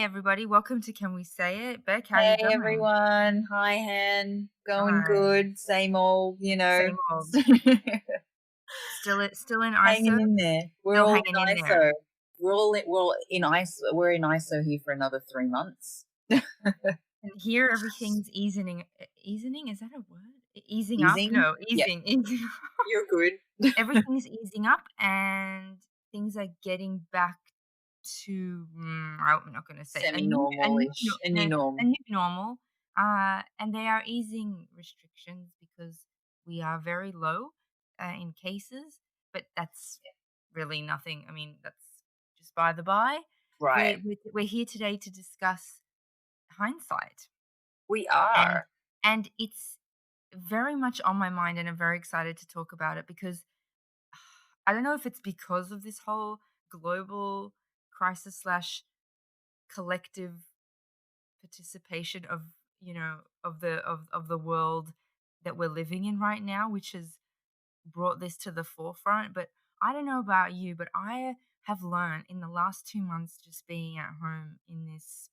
everybody. Welcome to Can We Say It? Beck, how you Hey going? everyone. Hi Hen. Going Hi. good. Same old, Same old. Still in hanging ISO? in there. We're Still all hanging in in there. ISO. We're all in ISO. We're in ISO here for another 3 months. And here everything's easing, is that a word? Easing up? Easing. No, Yeah, easing. you're good. Everything's easing up and things are getting back to I'm not going to say Semi-normal-ish. A new a norm. new normal. And they are easing restrictions because we are very low in cases, but that's really nothing. I mean, that's just by the by. Right. We're here today to discuss hindsight, We and are. it's very much on my mind, and I'm very excited to talk about it because I don't know if it's because of this whole global crisis slash collective participation of of the world that we're living in right now, which has brought this to the forefront. But I don't know about you, but I have learned in the last 2 months just being at home in this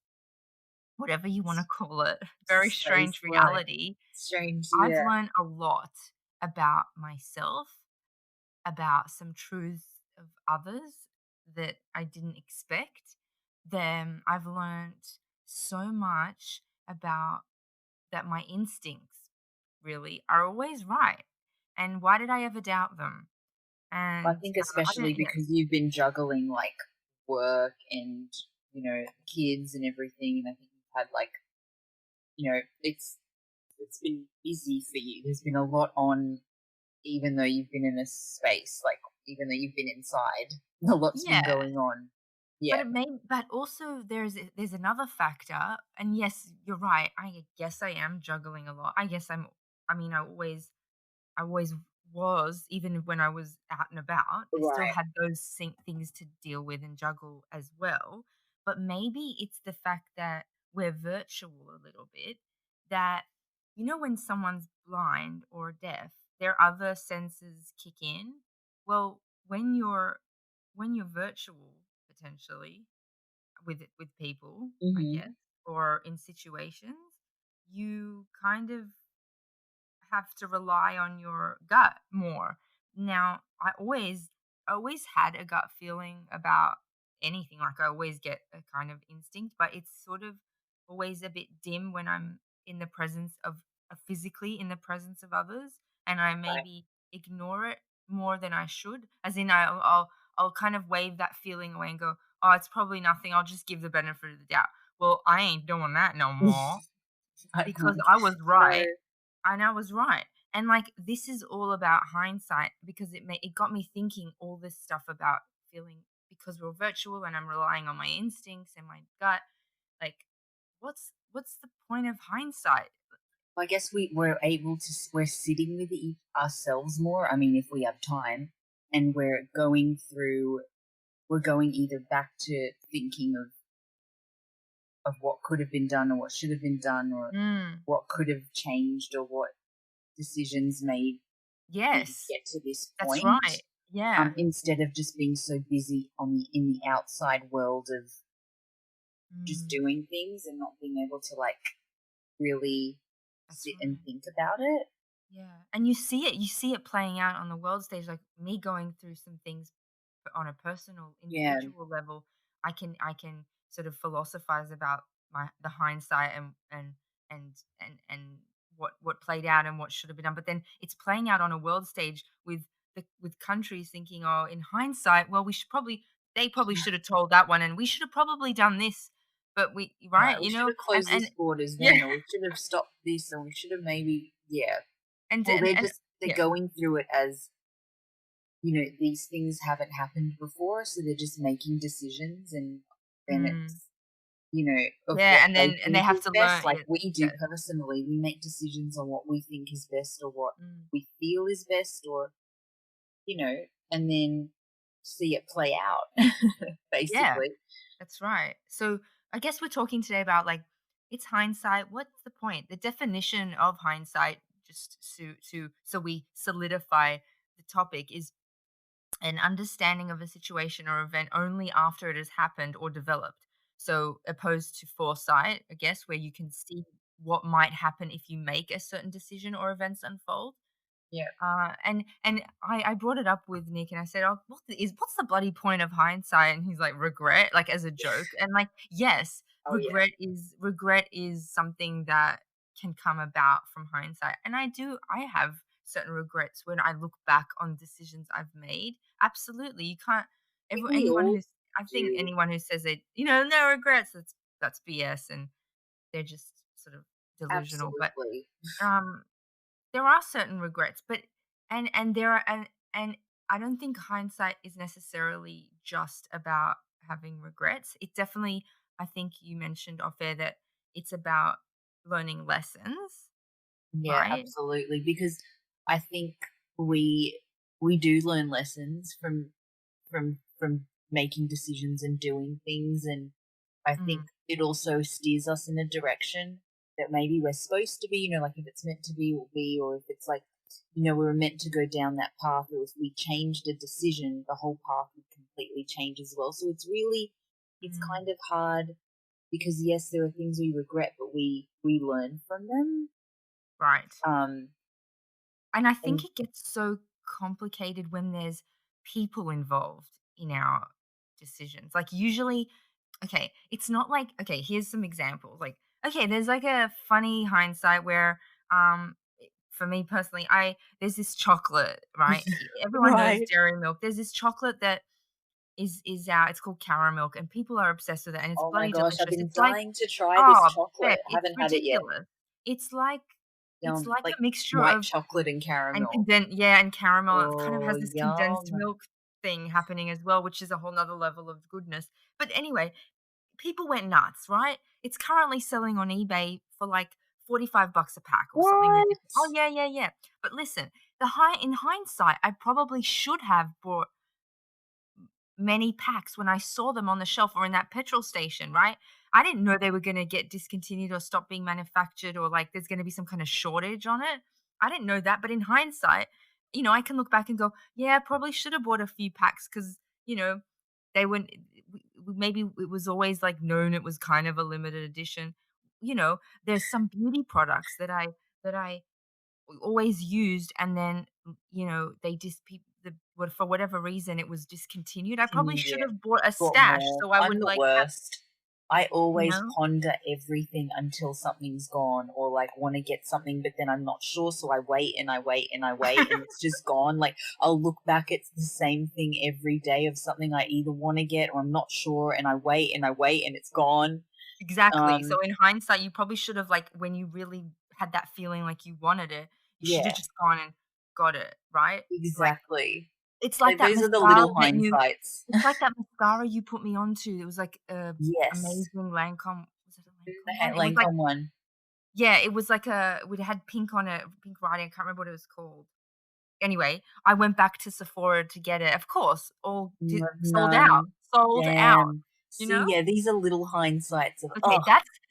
whatever you want to call it very Space strange right. reality. Strange, I've yeah. learned a lot about myself, about some truths of others that I didn't expect. Then I've learned so much about that my instincts really are always right. And why did I ever doubt them? I And think I especially don't, yeah, because you've been juggling like work and kids and everything, and I think you've had like it's been busy for you. There's been a lot on, even though you've been in a space, like even though you've been inside, a lot's been yeah. going on. But Yeah, but also there's another factor. And yes, you're right. I guess I am juggling a lot. I mean, I always was, even when I was out and about. I still right. had those things to deal with and juggle as well. But maybe it's the fact that we're virtual a little bit, that, when someone's blind or deaf, their other senses kick in. Well, when you're virtual, potentially, with people, I guess, Hmm. or in situations, you kind of have to rely on your gut more. Now, I always had a gut feeling about anything. Like, I always get a kind of instinct, but it's sort of always a bit dim when I'm in the presence of physically in the presence of others, and I Right. maybe ignore it more than I should. As in, I'll kind of wave that feeling away and go, "Oh, it's probably nothing. I'll just give the benefit of the doubt." Well, I ain't doing that no more I because can't. I was No. right. And I was right. And, like, this is all about hindsight because it got me thinking all this stuff about feeling, because we're virtual and I'm relying on my instincts and my gut. Like, what's the point of hindsight? I guess we're sitting with ourselves more. I mean, if we have time, and we're going either back to thinking of what could have been done or what should have been done or Mm, what could have changed or what decisions made you yes, get to this that's point, right. Yeah. instead of just being so busy in the outside world of just Mm, doing things and not being able to like really that's sit and right. think about it. Yeah. And you see it playing out on the world stage, like me going through some things on a personal Yeah, individual level. I can sort of philosophize about the hindsight and what played out and what should have been done, but then it's playing out on a world stage with countries thinking, oh, in hindsight, well, they probably should have told that one, and we should have probably done this, but we right. right, We should have and closed these borders yeah. then, or we should have stopped this, or we should have maybe, yeah. and Well, and, and they're yeah. going through it as these things haven't happened before, so they're just making decisions, and then Mm. it's of Yeah, what and they they think have is to best. learn. Like Yeah. we do Yes. personally, we make decisions on what we think is best or what Mm. we feel is best, or and then see it play out, Yeah. basically. That's right. So I guess we're talking today about, like, it's hindsight. What's the point? The definition of hindsight, just so we solidify the topic, is an understanding of a situation or event only after it has happened or developed. So, opposed to foresight, I guess, where you can see what might happen if you make a certain decision or events unfold. Yeah. And I brought it up with Nick and I said, "Oh, what's the bloody point of hindsight?" And he's like, "Regret," like as a joke. And like, yes, Oh, yeah. regret is something that can come about from hindsight. And I have certain regrets when I look back on decisions I've made. Absolutely. You can't I think every we anyone all who's I think do. anyone who says it, no regrets, that's BS and they're just sort of delusional. But Absolutely. um there are certain regrets, but and there are and I don't think hindsight is necessarily just about having regrets. It definitely I think you mentioned off air that it's about learning lessons, Yeah, right? absolutely. Because I think we we do learn lessons from making decisions and doing things, and I think Mm, it also steers us in a direction that maybe we're supposed to be, like if it's meant to be, will be, or if it's like, we were meant to go down that path, or if we changed a decision, the whole path would completely change as well. So it's mm, kind of hard because yes, there are things we regret, but we learn from them. right. Um, And I think and it gets so complicated when there's people involved in our decisions. Like usually, okay, it's not like okay, here's some examples. Like, okay, there's like a funny hindsight where for me personally, I there's this chocolate, right? Everyone knows right. dairy milk. There's this chocolate that is out. It's called caramel and people are obsessed with it and it's Oh my bloody gosh, I've delicious. been It's like, dying to try this oh, chocolate. Beck, I it's haven't had it yet. ridiculous. It's like it's like Like a mixture white of chocolate and caramel. and caramel, it kind of Oh, has this condensed yum. milk thing happening as well, which is a whole 'nother level of goodness. But anyway, people went nuts, right? It's currently selling on eBay for like $45 a pack or something What? ridiculous. Oh, yeah, yeah, yeah. But listen, in hindsight, I probably should have bought many packs when I saw them on the shelf or in that petrol station, right? I didn't know they were gonna get discontinued or stop being manufactured or like there's gonna be some kind of shortage on it. I didn't know that, but in hindsight, I can look back and go, yeah, I probably should have bought a few packs because, they wouldn't maybe it was always like known it was kind of a limited edition. There's some beauty products that I always used and then, they just the what for whatever reason it was discontinued. I probably should Yeah. have bought a Got stash more. so I I'm would, the like, have worst. I you always know? ponder everything until something's gone, or like want to get something, but then I'm not sure. So I wait and I wait and I wait and it's just gone. Like I'll look back, it's the same thing every day of something I either want to get or I'm not sure. And I wait and I wait and it's gone. Exactly. So Um, in hindsight, you probably should have, like, when you really had that feeling like you wanted it, you should have yeah, just gone and got it, right? Like, exactly. it's like that Those are the mascara little that you hindsights. it's like that mascara you put me onto. It was like, Yes. Amazing Lancome was it a The Lancome one? It was like Lancome one. yeah, it was like it had pink on it, pink writing, I can't remember what it was called. Anyway, I went back to Sephora to get it. Of course, all None. sold out, Damn. you See, know? yeah, these are little hindsights of, Okay,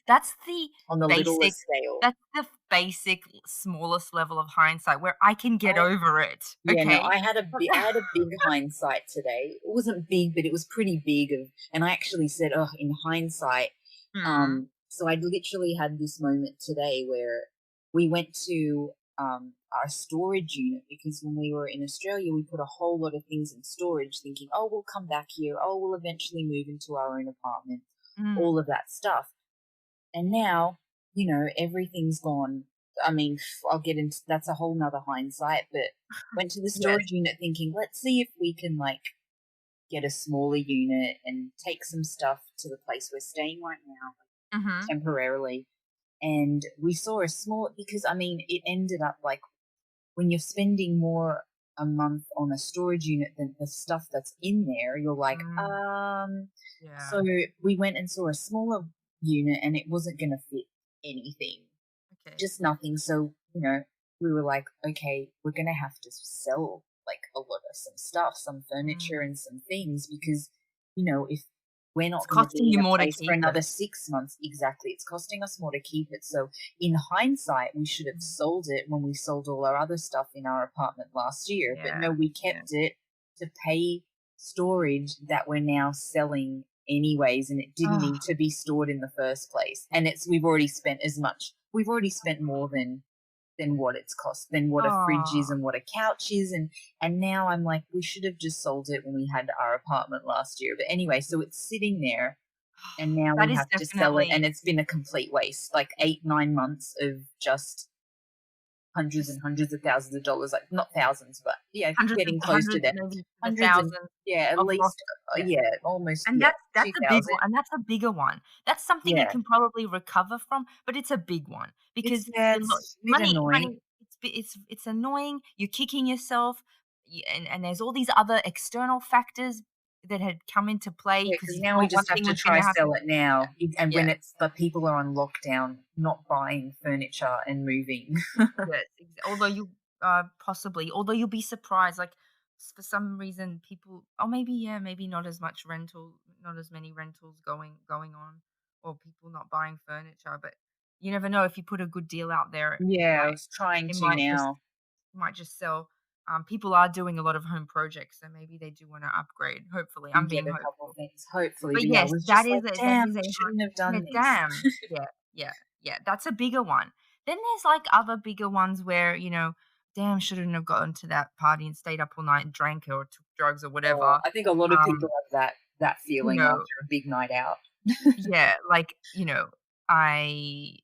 that's the on the basic littlest scale. that's the basic smallest level of hindsight where I can get I over it, Yeah, no, okay? But I had a big hindsight today. It wasn't big, but it was pretty big of, and I actually said, "Oh, in hindsight." Hmm, So I literally had this moment today where we went to our storage unit because when we were in Australia, we put a whole lot of things in storage, thinking, "Oh, we'll come back here. Oh, we'll eventually move into our own apartment." mm, All of that stuff. And now, everything's gone. I mean, I'll get into that's a whole nother hindsight, but went to the yes, storage unit thinking, let's see if we can like get a smaller unit and take some stuff to the place we're staying right now mhm, temporarily. And we saw a small because I mean it ended up like when you're spending more a month on a storage unit than the stuff that's in there, you're like, mm, so yeah, we went and saw a smaller unit and it wasn't going to fit anything, okay, just nothing. So, we were like, okay, we're going to have to sell like a lot of some stuff, some furniture mm. and some things because, if we're It's not going to costing be you in a more to place for keep another it. 6 months, exactly. It's costing us more to keep it. So, in hindsight, we should have Mm, sold it when we sold all our other stuff in our apartment last year. But yeah, no, we yeah, kept it to pay storage that we're now selling anyways, and it didn't Oh, need to be stored in the first place. And we've already spent more than what it's cost, than what a fridge is oh, and what a couch is, and now I'm like, we should have just sold it when we had our apartment last year. But anyway, so it's sitting there and now that we is have to sell it and definitely it's been a complete waste. Like 8, 9 months of just hundreds just and hundreds of thousands of dollars, like not thousands, but yeah, getting close to hundreds, that. maybe to the Hundreds and thousands yeah, at of lost. least Yeah. yeah, almost And yeah, that's a big 2,000. one, and that's a bigger one. That's something you Yeah. can probably recover from, but it's a big one It's because yeah, you it's a bit money, annoying. it's annoying, you're kicking yourself, and there's all these other external factors that had come into play Yeah, because because you now we thought one just have thing to was try gonna happen. sell it now, and Yeah, when it's the people are on lockdown, not buying furniture and moving. yes, although possibly, although you'll be surprised, like, for some reason people, or maybe, yeah, maybe not as much not as many rentals going on, or people not buying furniture, but you never know, if you put a good deal out there, Yeah, I was trying it to might just now. sell. People are doing a lot of home projects, so maybe they do wanna upgrade, hopefully, I'm And get being a couple hopeful. things, hopefully, But but yeah, I yes, was just like, that "Damn, is I a hard, shouldn't have yeah, done this." damn. Yeah, yeah, yeah, that's a bigger one. Then there's, like, other bigger ones where, "Damn, shouldn't have gotten to that party and stayed up all night and drank or took drugs or Oh, whatever." I think a lot of people Um, have that you feeling know after a big night out. yeah, like, I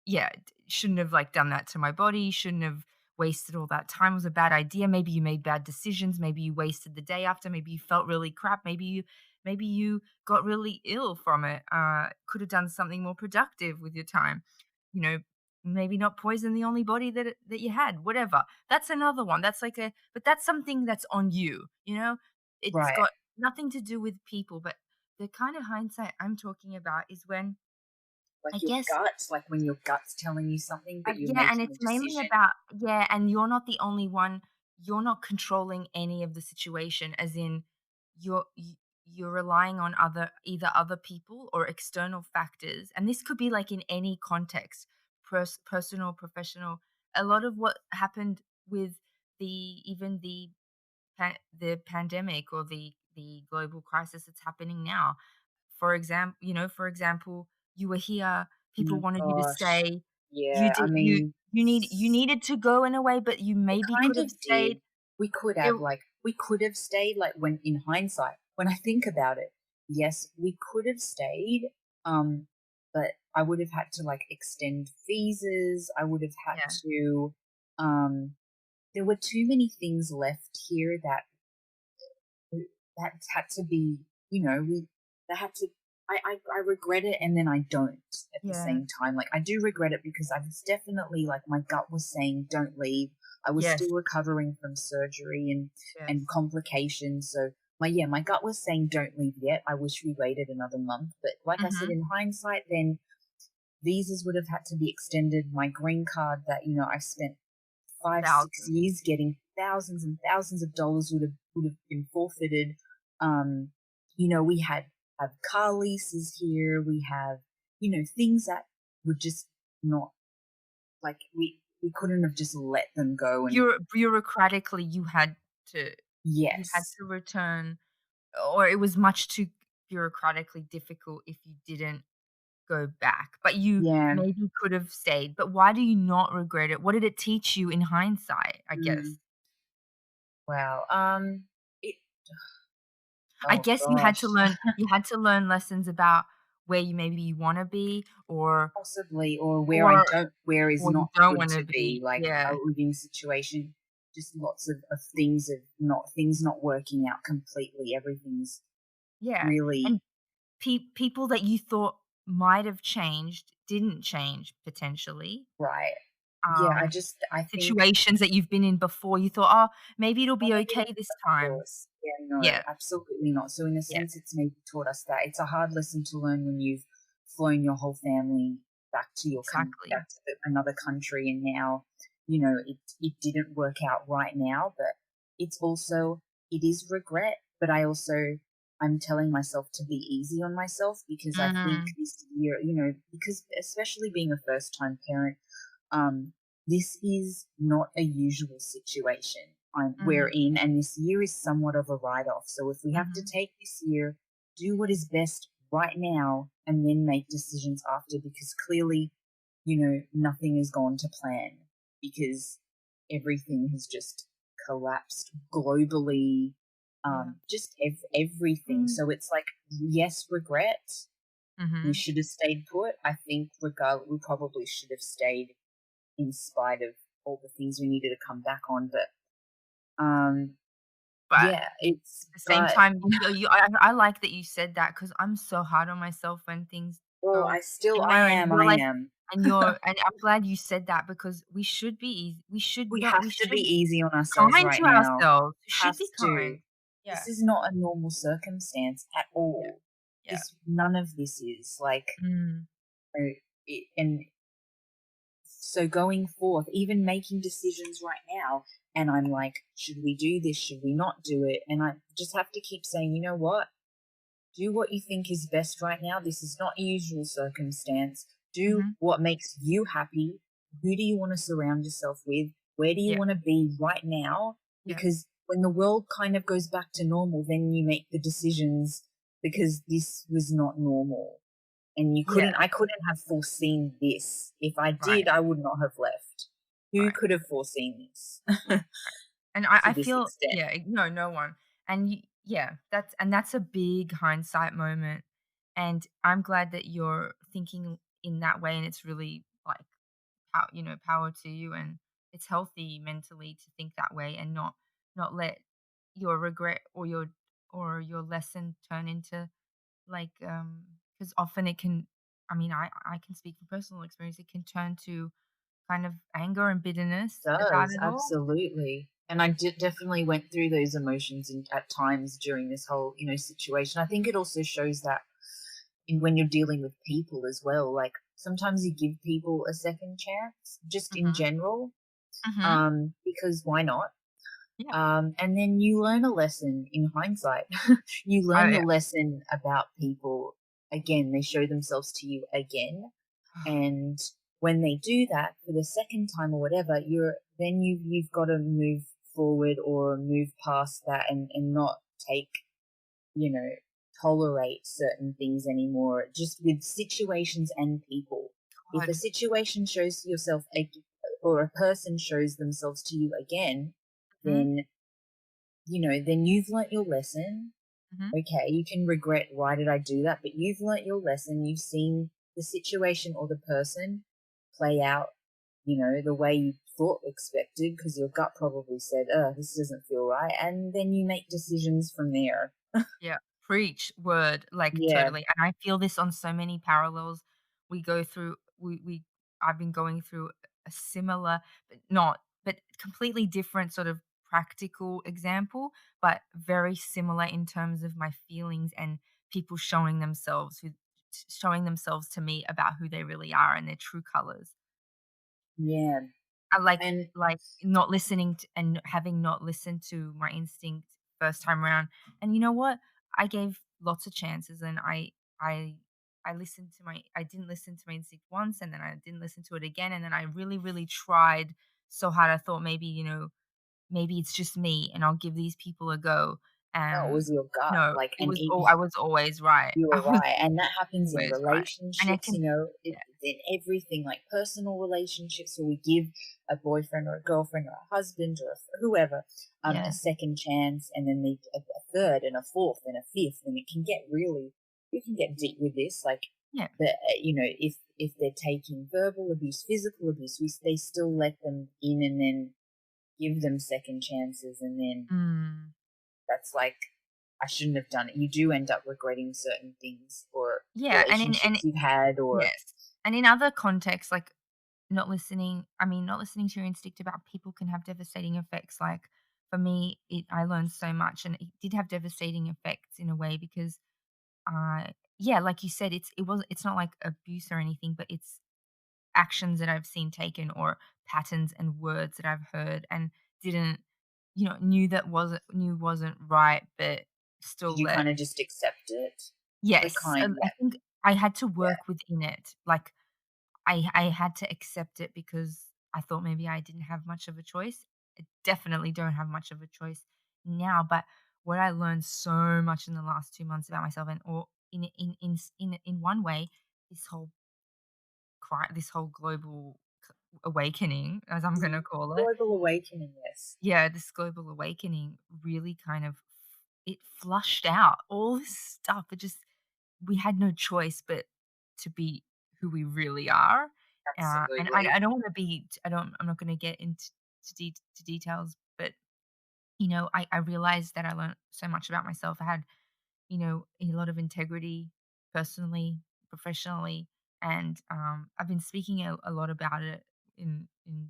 yeah, shouldn't have, like, done that to my body, shouldn't have wasted all that time, it was a bad idea, maybe you made bad decisions, maybe you wasted the day after, maybe you felt really crap, maybe you got really ill from it, could have done something more productive with your time, you know, maybe not poison the only body that you had, whatever. That's another one, but that's something that's on you, you know? It's Right. got nothing to do with people, but the kind of hindsight I'm talking about is when, I Like your guess, gut, like when your gut's telling you something, but you're yeah, and making a it's mainly decision. about, yeah, and you're not the only one. You're not controlling any of the situation, as in you're relying on either other people or external factors, and this could be like in any context, personal, professional. A lot of what happened with even the pandemic or the global crisis that's happening now. For example, you were here, Oh people my wanted you to gosh. stay. You Yeah, did I mean, you needed to go in a way, but you we maybe kind could have of stayed. did. There We could have stayed, like, when in hindsight, when I think about it, yes, we could have stayed, um, but I would have had to, like, extend visas, I would have had Yeah, to, um there were too many things left here that had to be, we that had to I regret it and then I don't at the yeah, same time. Like I do regret it because I was definitely like my gut was saying don't leave. I was yes, still recovering from surgery yes, and complications. So my gut was saying don't leave yet. I wish we waited another month. But like I said, mhm, in hindsight, then visas would have had to be extended. My green card that, I've spent 5, 6 thousands. years getting thousands and thousands of dollars would have been forfeited. Um, we have car leases here. We have, things that would just not like we couldn't have just let them go and Bureaucratically, you had yes. to return, or it was much too bureaucratically difficult if you didn't go back, but you Yeah. maybe could have stayed, but why do you not regret it? What did it teach you in hindsight, I Mm, guess? wow. It I oh guess gosh. you had to learn lessons about where you maybe you wanna be, Possibly, or or where is you not don't good wanna to be, be. like a Yeah, living situation, just lots of things not working out completely. Everything's yeah, really and people that you thought might have changed, didn't change potentially. right. Yeah, Um, I think Situations that you've been in before, you thought, "Oh, maybe it'll oh, be maybe okay that's this of time." course. Yeah, no, Yeah, absolutely not. So in a yeah, sense, it's maybe taught us that it's a hard lesson to learn when you've flown your whole family exactly. back to another country, and now it didn't work out right now. But it's also it is regret. But I'm telling myself to be easy on myself because I think Mm, this year, because especially being a first time parent, um, this is not a usual situation we're mhm, in, and this year is somewhat of a write off. So if we have to mhm. take this year do what is best right now and then make decisions after, because clearly, nothing has gone to plan because everything has just collapsed globally, Yeah. just everything. Mm. So it's like, yes, regret. We Mhm. should have stayed put. I think regardless, we probably should have stayed in spite of all the things we needed to come back on. But um, But yeah, it's the same but time, I like that you said that because 'cause I'm so hard on myself when things oh, go I still in I my way, and am, I am. I'm glad you said that because we should be easy. We We don't have we to be should easy on be ourselves kind right to now. ourselves. We Have should be to. kind. Yeah. This is not a normal circumstance at Yeah. all. Yeah. This None of this is like, Mm. and so going forth, even making decisions right now, and I'm like, should we do this? Should we not do it? And I just have to keep saying, you know what? Do what you think is best right now. This is not a usual circumstance. Do Mhm. what makes you happy. Who do you want to surround yourself with? Where do you Yeah. want to be right now? Yeah. Because when the world kind of goes back to normal, then you make the decisions, because this was not normal. And Yeah. I couldn't have foreseen this. If I Right. did, I would not have left. Who Right. could have foreseen this And to I this feel extent? yeah, no, no one. And yeah, that's a big hindsight moment. And I'm glad that you're thinking in that way, and it's really like power to you, and it's healthy mentally to think that way and not let your regret or your lesson turn into like because often it can I can speak from personal experience, it can turn to kind of anger and bitterness about Does, it all. absolutely. And I definitely went through those emotions at times during this whole, situation. I think it also shows that when you're dealing with people as well, like sometimes you give people a second chance, just in Mhm. general, Mhm. because why not? Yeah. And then you learn a lesson in hindsight. You Oh, learn the yeah. lesson about people again. They show themselves to you again, and when they do that for the second time or whatever, you've got to move forward or move past that, and not take, you know tolerate certain things anymore, just with situations and people. If a God. situation shows yourself or a person shows themselves to you again, Mhm. then then you've learnt your lesson. Mhm. Okay, you can regret, why did I do that? But you've learnt your lesson. You've seen the situation or the person play out, the way you thought expected, because your gut probably said, oh, this doesn't feel right. And then you make decisions from there. Yeah, preach, word, like, Yeah. totally, and I feel this on so many parallels. We go through we I've been going through a similar, but completely different sort of practical example, but very similar in terms of my feelings and people showing themselves to me about who they really are and their true colors. Yeah. I And not listening to and having not listened to my instinct first time around, and you know what? I gave lots of chances, and I I didn't listen to my instinct once, and then I didn't listen to it again, and then I really, really tried so hard. I thought maybe, maybe it's just me, and I'll give these people a go. no, it was your gut. No, Like, it was all I was always right. you I were was right. And that happens in always right, and I relationships, can yeah, in everything, like personal relationships, where we give a boyfriend or a girlfriend or a husband or whoever, a yeah, second chance, and then a third and a fourth and a fifth. And you can get deep with this. Like, yeah. if they're taking verbal abuse, physical abuse, they still let them in, and then give them second chances. And then Mm. that's like, I shouldn't have done it. You do end up regretting certain things, or Yeah, and relationships you've had, or yes. And in other contexts, like not listening to your instinct about people can have devastating effects. Like for me, I learned so much and it did have devastating effects in a way because yeah, like you said, it's not like abuse or anything, but it's actions that I've seen taken or patterns and words that I've heard and didn't, knew wasn't right, but did still you let kind of just accept it? The yes, kind, I yeah, think I had to yeah. work within it. Like I had to accept it because I thought maybe I didn't have much of a choice. I definitely don't have much of a choice now, but what I learned so much in the last 2 months about myself, and or in one way, this whole this whole global awakening, as I'm gonna Mhm. call it. Global awakening, yes. Yeah, this global awakening really kind of it flushed out all this stuff. It just we had no choice but to be who we really are. And I Absolutely. don't want to be. I'm not going to get into to details, but I realized that I learned so much about myself. I had a lot of integrity personally, professionally, and I've been speaking a lot about it in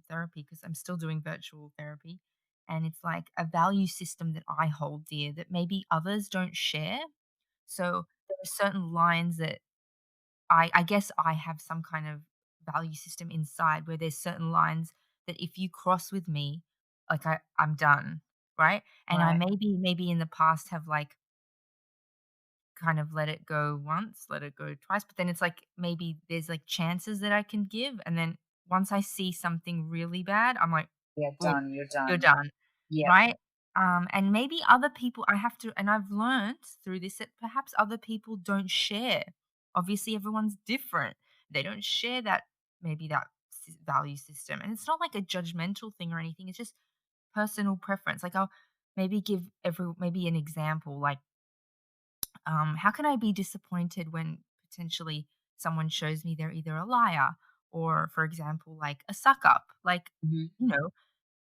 therapy because I'm still doing virtual therapy, and it's like a value system that I hold dear that maybe others don't share. So there are certain lines that I guess I have some kind of value system inside where there's certain lines that if you cross with me, like I'm done, right? And I Right. maybe in the past have like kind of let it go once, let it go twice, but then it's like maybe there's like chances that I can give, and then once I see something really bad, I'm like, Yeah, "Boom, done, you're you're done. done." Yep. Right? And maybe other people I have to and I've learned through this that perhaps other people don't share. Obviously, everyone's different. They don't share that maybe that value system, and it's not like a judgmental thing or anything. It's just personal preference. Like I'll maybe give maybe an example, like how can I be disappointed when potentially someone shows me they're either a liar or, for example, like a suck up? Like, Mhm. you know,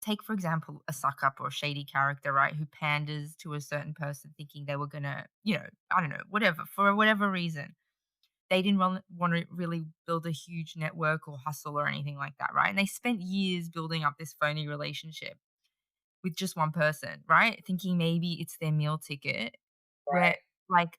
take for example a suck up or a shady character, right? Who panders to a certain person thinking they were gonna, I don't know, whatever, for whatever reason. They didn't want to really build a huge network or hustle or anything like that, right? And they spent years building up this phony relationship with just one person, right? Thinking maybe it's their meal ticket, where Right. like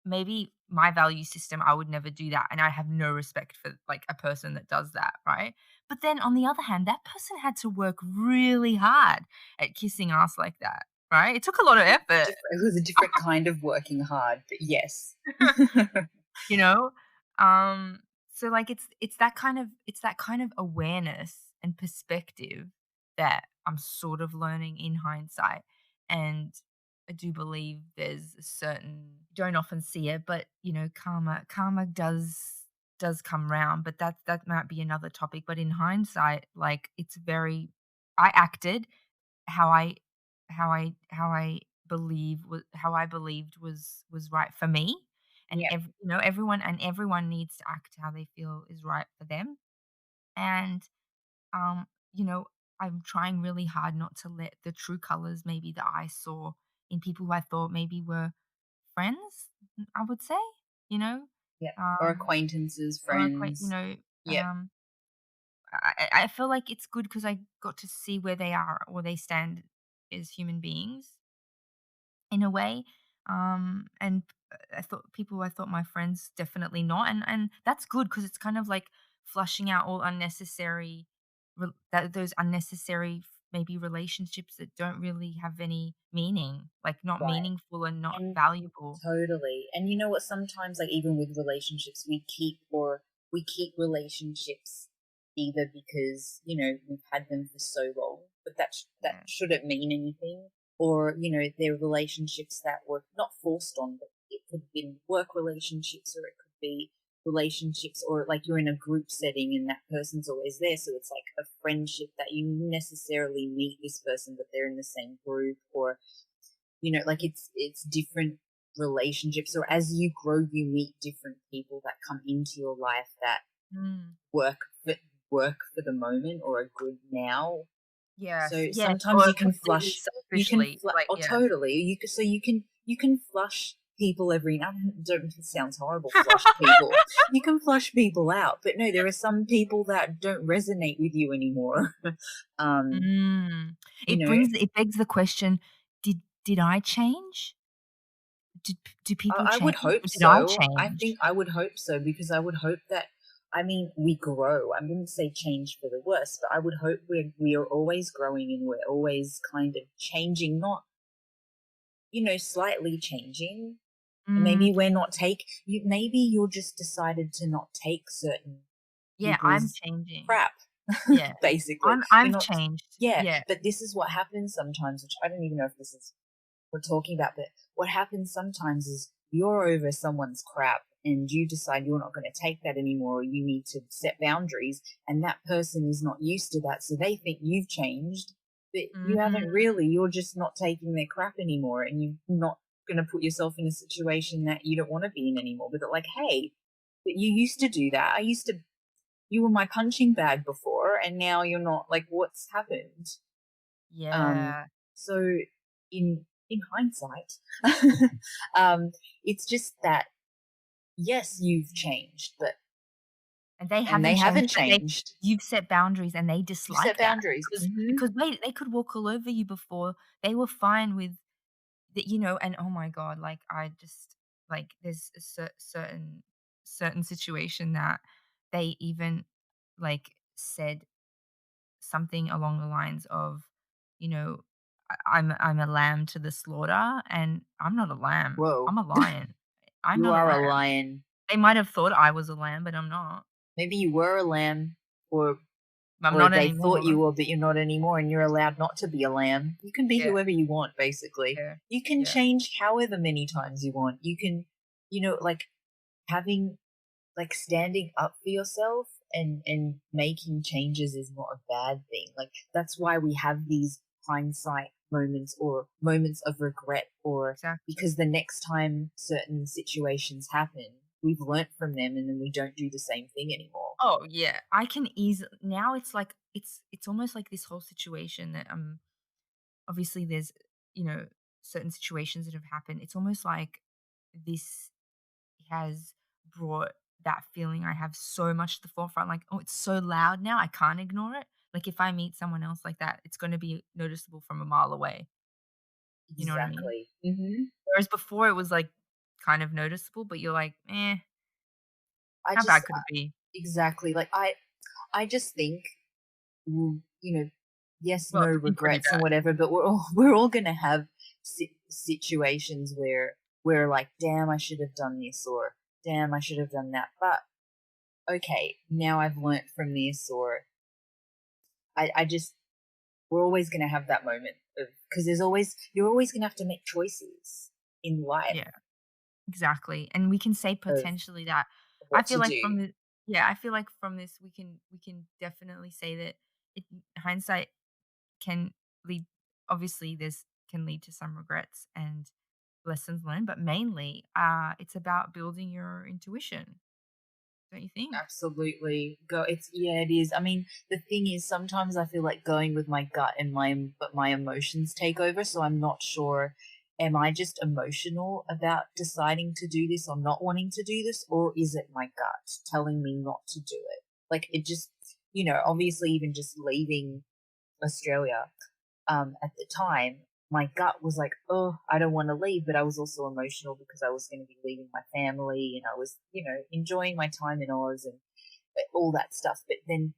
maybe my value system, I would never do that, and I have no respect for, like, a person that does that, right? But then on the other hand, that person had to work really hard at kissing ass like that, right? It took a lot of effort. It was a different kind of working hard, but yes. You know? Um, so, like, it's that kind of awareness and perspective that I'm sort of learning in hindsight, and I do believe there's a certain don't often see it, but, karma does come round, but that might be another topic, but in hindsight, like, it's very I acted how I believed was right for me, and Yep. everyone needs to act how they feel is right for them, and, um, you know, I'm trying really hard not to let the true colors maybe that I saw in people who I thought maybe were friends, I would say, you know, Yep. Or um, acquaintances, or friends. Yep. I feel like it's good because I got to see where they are or they stand as human beings in a way. And I thought my friends definitely not, and that's good because it's kind of like flushing out all unnecessary, those unnecessary maybe relationships that don't really have any meaning, like not Right. meaningful and not And valuable. totally. And you know what? Sometimes, like even with relationships, we keep relationships either because we've had them for so long, but that Yeah. shouldn't mean anything, or they're relationships that were not forced on, but it could have been work relationships, or it could be relationships, or like you're in a group setting and that person's always there, so it's like a friendship that you necessarily meet this person, but they're in the same group, or like it's different relationships, or as you grow you meet different people that come into your life that Mm. work for work for the moment or are good now. Yes. So Yes. sometimes Or you can completely flush you can selfishly, fl- like oh yeah. totally you can, so you can flush people every now don't it sounds horrible, flush people, you can flush people out, but no, there are some people that don't resonate with you anymore. um Mm. you know It begs the question, did I change? Do people I change would hope or did I so. I think change? I would hope so, because I would hope that, I mean, we grow. I wouldn't say change for the worse, but I would hope we are always growing and we're always kind of changing, not slightly changing. And Mm, maybe we're not maybe you're just decided to not take certain yeah, I'm people's changing. crap, Yeah. basically. You're I've not, changed. yeah. Yeah. But this is what happens sometimes, which I don't even know if this is we're talking about. But what happens sometimes is you're over someone's crap and you decide you're not going to take that anymore, or you need to set boundaries, and that person is not used to that. So they think you've changed, but you haven't Mm, really. You're just not taking their crap anymore, and you're not going to put yourself in a situation that you don't want to be in anymore. But they're like, hey, but you used to do that. You were my punching bag before, and now you're not. Like, what's happened? Um, yeah, so in hindsight, um, it's just that yes, you've changed, but and they and they haven't changed, haven't but they changed. you've set boundaries and they You set dislike that boundaries. because wait, they could walk all over you before. They were fine with the and oh my god, like, I just like, there's a certain situation that they even, like, said something along the lines of, you know, I'm a lamb to the slaughter," and I'm not a lamb, Whoa, I'm a lion. I'm you not a are a lamb. lion. They might have thought I was a lamb, but I'm not. Maybe you were a lamb, or I'm or not they thought anymore. you were, but you're not anymore, and you're allowed not to be a lamb. You can be Yeah, whoever you want, basically. yeah, You can yeah, change however many times you want. You can, like having standing up for yourself and making changes is not a bad thing. Like that's why we have these hindsight moments or moments of regret, or exactly. because the next time certain situations happen, we've learnt from them and then we don't do the same thing anymore. Oh, yeah, I can easily now it's like it's almost like this whole situation that, obviously there's, you know, certain situations that have happened. It's almost like this has brought that feeling I have so much to the forefront, like, "Oh, it's so loud now, I can't ignore it." Like, if I meet someone else like that, it's gonna be noticeable from a mile away, you know what I mean? Exactly. Whereas before it was, like, kind of noticeable, but you're like, "Eh, I how just bad could it be?" exactly like I just think yes, Well, no it's been pretty regrets and bad. whatever, but we're all gonna have situations where we're like, damn, I should have done this, or damn, I should have done that. But okay, now I've learnt from this, or I just we're always gonna have that moment of because you're always gonna have to make choices in life Yeah. Exactly, and we can say of potentially that I what feel to like do. from the yeah, I feel like from this we can definitely say that it hindsight can lead obviously this can lead to some regrets and lessons learned, but mainly, it's about building your intuition, don't you think? Absolutely. Yeah, it is. I mean, the thing is sometimes I feel like going with my gut and my emotions take over, so I'm not sure, am I just emotional about deciding to do this or not wanting to do this, or is it my gut telling me not to do it? Like it just, obviously even just leaving Australia, at the time, my gut was like, oh, I don't want to leave, but I was also emotional because I was going to be leaving my family and I was, enjoying my time in Oz and all that stuff. But then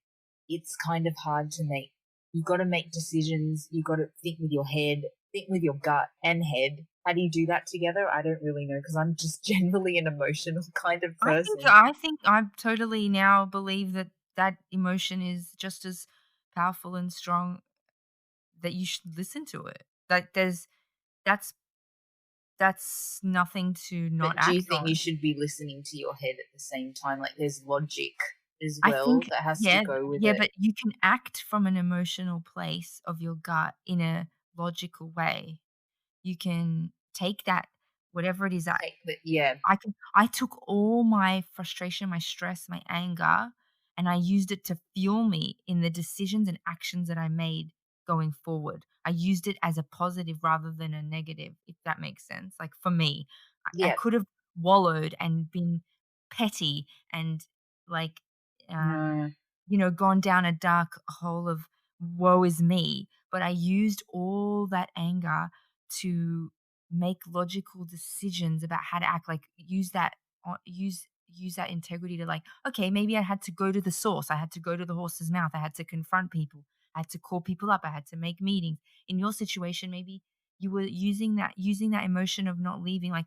it's kind of hard to make. You got to make decisions. You got to think with your head, think with your gut and head. How do you do that together? I don't really know because I'm just generally an emotional kind of I think person. I think I totally now believe that that emotion is just as powerful and strong that you should listen to it. Like, that's that's nothing to not But do you act think you on. should be listening to your head at the same time? Like there's logic as I well think that has to yeah, go with yeah, it. but you can act from an emotional place of your gut in a logical way. You can take that whatever it is that Take the yeah, I took all my frustration, my stress, my anger, and I used it to fuel me in the decisions and actions that I made going forward. I used it as a positive rather than a negative, if that makes sense. Like for me, I yeah. could have wallowed and been petty and like, Mm, gone down a dark hole of woe is me, but I used all that anger to make logical decisions about how to act, like use that integrity to like, okay, maybe I had to go to the source. I had to go to the horse's mouth. I had to confront people. I had to call people up. I had to make meetings. In your situation, maybe you were using that emotion of not leaving, like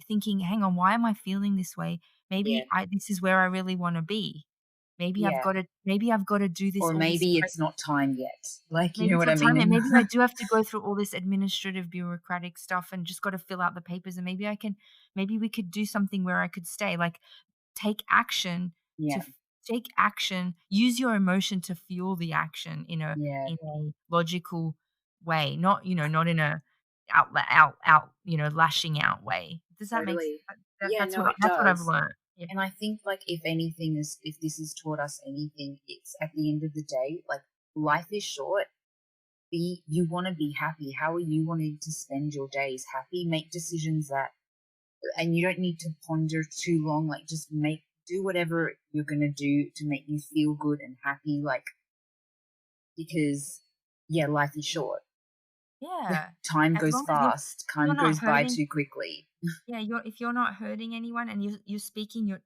thinking, hang on, why am I feeling this way? yeah, Maybe this is where I really want to be. Yeah. Maybe I've gotta do Or all this maybe cra it's not time yet. Like, you maybe know it's what I not time mean? yet. And Maybe I do have to go through all this administrative bureaucratic stuff and just gotta fill out the papers, and maybe we could do something where I could stay, like, take action to yeah, f take action, use your emotion to fuel the action yeah, in a logical way, not, not in a out, lashing out way. Does that make s totally. that Yeah, no, it that's what I've does. learned. Yeah. And I think, like, if anything is, if this has taught us anything, it's at the end of the day, like, life is short. You want to be happy. How are you wanting to spend your days? Happy? Make decisions that, and you don't need to ponder too long. Like, just do whatever you're going to do to make you feel good and happy. Like, because, yeah, life is short. Yeah. Time As goes long as fast. you're Time not goes by hurting. too quickly. Yeah, if you're not hurting anyone and you're speaking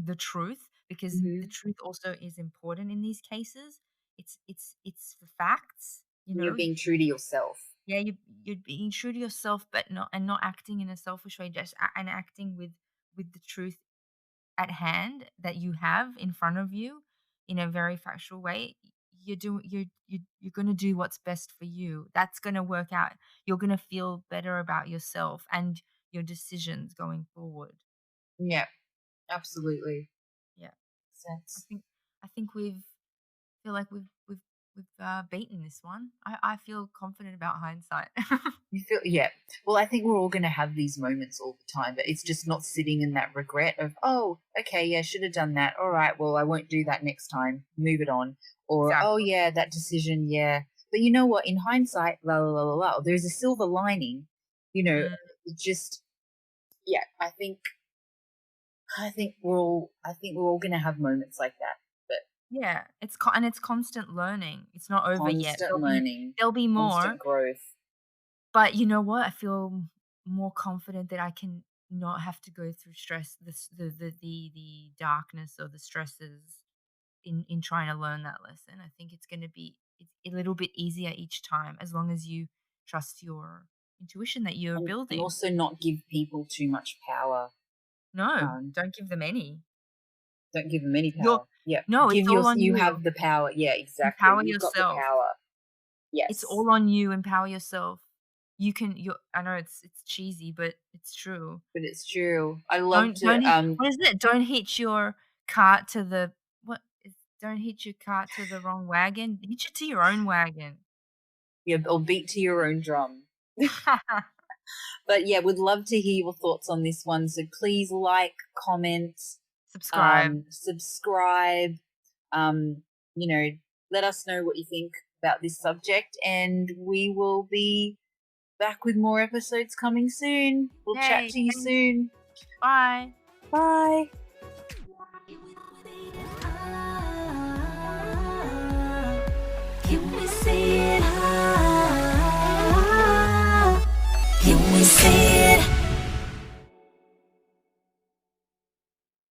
the truth, because the Hmm. truth also is important in these cases. It's the facts, You're being true to yourself. Yeah, you're being true to yourself, but not acting in a selfish way, and acting with the truth at hand that you have in front of you in a very factual way. You're going to do what's best for you. That's going to work out. You're going to feel better about yourself and your decisions going forward. Yeah, absolutely. Yeah. I Sense. think I think we've feel like we've beaten this one. I feel confident about hindsight. You feel, yeah. Well, I think we're all going to have these moments all the time, but it's just not sitting in that regret of, oh, okay, yeah, should have done that. All right, well, I won't do that next time. Move it on. Or, oh, Exactly. yeah, that decision, yeah. But you know what? In hindsight, la la la la la, there's a silver lining. You know, Mm. it just, yeah. I think we're all going to have moments like that. But Yeah, and it's constant learning. It's not over yet. constant learning, There'll be more, constant growth. but you know what? I feel more confident that I can not have to go through stress, the darkness or the stresses in trying to learn that lesson. I think it's going to be a little bit easier each time as long as you trust your intuition that you're And building. also not give people too much power. No, Um, don't give them any. Don't give them any You're power. Yeah. No, it's all on You you. have the power. Yeah, exactly. Empower You've got the yourself. power. It's Yes. all on you, empower yourself. You I know it's cheesy, but it's true. But it's true. I love to What is it? Don't hitch your cart to the don't hitch your cart to the wrong wagon, hitch it to your own wagon. yeah, or beat to your own drum. But yeah, would love to hear your thoughts on this one. So please like, comment, Subscribe. subscribe, um, you know, let us know what you think about this subject, and we will be back with more episodes coming soon. We'll chat Yay, to you thanks. soon. Bye. Bye. Can we say it out? Can we say